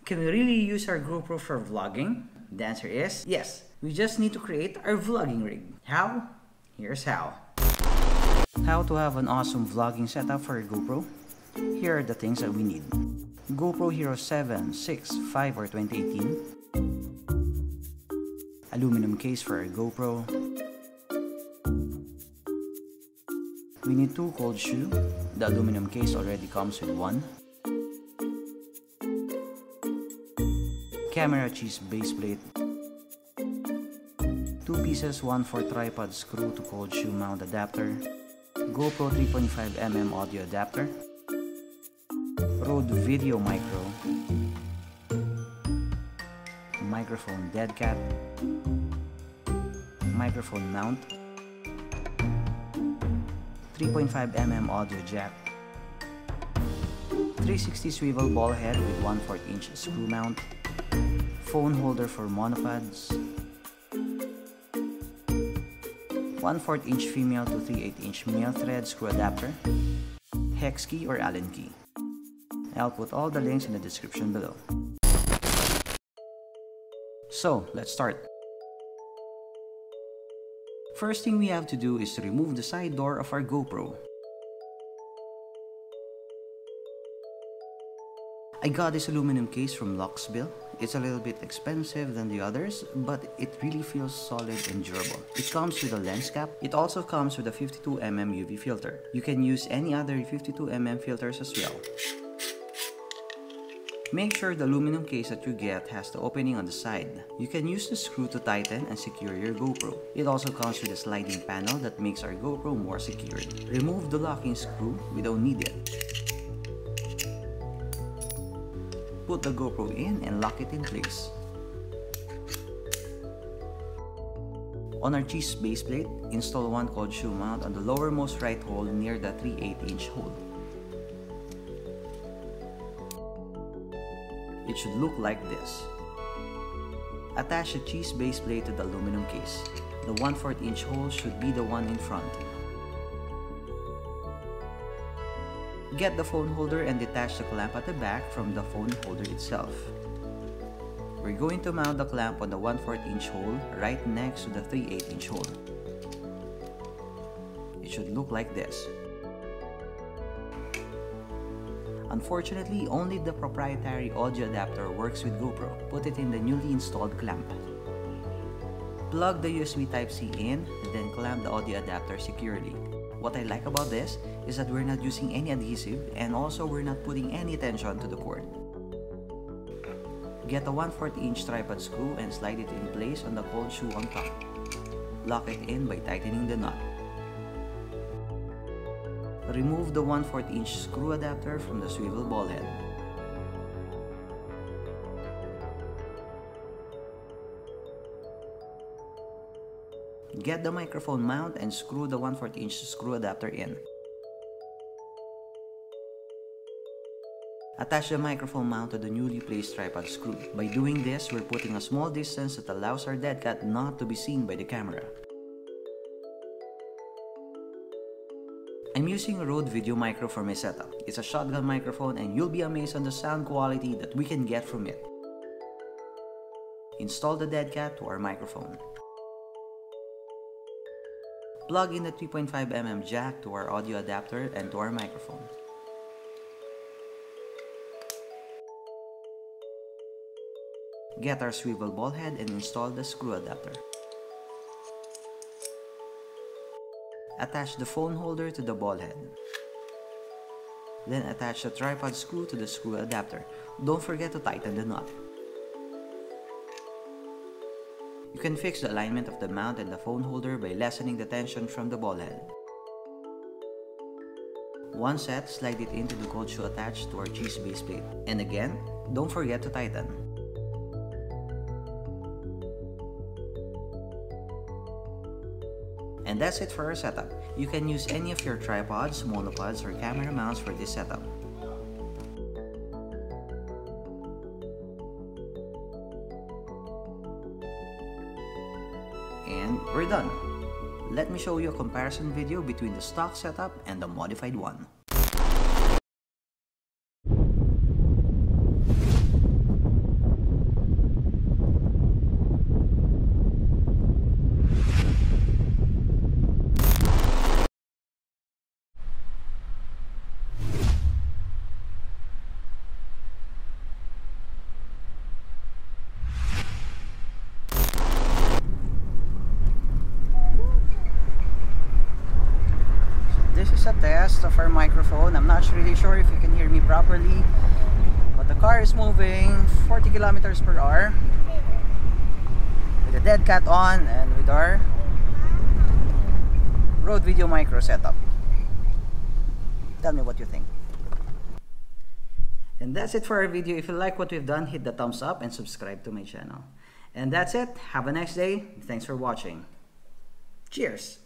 Can we really use our GoPro for vlogging? The answer is yes. We just need to create our vlogging rig. How? Here's how. How to have an awesome vlogging setup for your GoPro? Here are the things that we need. GoPro Hero 7, 6, 5 or 2018. Aluminum case for our GoPro. We need 2 cold shoes. The aluminum case already comes with 1. Camera cheese base plate. 2 pieces, 1 for tripod screw to cold shoe mount adapter. GoPro 3.5mm audio adapter. Rode video micro. Microphone dead cat. Microphone mount. 3.5mm audio jack. 360 swivel ball head with 1/4 inch screw mount. Phone holder for monopods. 1/4 inch female to 3/8 inch male thread screw adapter. Hex key or Allen key. I'll put all the links in the description below. So, let's start. First thing we have to do is to remove the side door of our GoPro. I got this aluminum case from Luxville. It's a little bit expensive than the others, but it really feels solid and durable. It comes with a lens cap. It also comes with a 52mm UV filter. You can use any other 52mm filters as well. Make sure the aluminum case that you get has the opening on the side. You can use the screw to tighten and secure your GoPro. It also comes with a sliding panel that makes our GoPro more secured. Remove the locking screw, we don't need it. Put the GoPro in and lock it in place. On our cheese base plate, install 1 cold shoe mount on the lowermost right hole near the 3/8 inch hole. It should look like this. Attach the cheese base plate to the aluminum case. The 1/4 inch hole should be the one in front. Get the phone holder and detach the clamp at the back from the phone holder itself. We're going to mount the clamp on the 1/4 inch hole right next to the 3/8 inch hole. It should look like this. Unfortunately, only the proprietary audio adapter works with GoPro. Put it in the newly installed clamp. Plug the USB Type-C in, then clamp the audio adapter securely. What I like about this is that we're not using any adhesive and also we're not putting any tension to the cord. Get a 1/4 inch tripod screw and slide it in place on the cold shoe on top. Lock it in by tightening the nut. Remove the 1/4 inch screw adapter from the swivel ball head. Get the microphone mount and screw the 1/4 inch screw adapter in. Attach the microphone mount to the newly placed tripod screw. By doing this, we're putting a small distance that allows our dead cat not to be seen by the camera. I'm using a Rode Video Micro for my setup. It's a shotgun microphone and you'll be amazed on the sound quality that we can get from it. Install the dead cat to our microphone. Plug in the 3.5mm jack to our audio adapter and to our microphone. Get our swivel ball head and install the screw adapter. Attach the phone holder to the ball head. Then attach the tripod screw to the screw adapter. Don't forget to tighten the knot. You can fix the alignment of the mount and the phone holder by lessening the tension from the ball head. Once set, slide it into the cold shoe attached to our cheese base plate. And again, don't forget to tighten. And that's it for our setup. You can use any of your tripods, monopods, or camera mounts for this setup. And we're done. Let me show you a comparison video between the stock setup and the modified one. test of our microphone. I'm not really sure if you can hear me properly, but the car is moving 40 kilometers per hour with the dead cat on and with our Rode Video Micro setup. Tell me what you think. And that's it for our video. If you like what we've done, hit the thumbs up and subscribe to my channel. And that's it. Have a nice day. Thanks for watching. Cheers!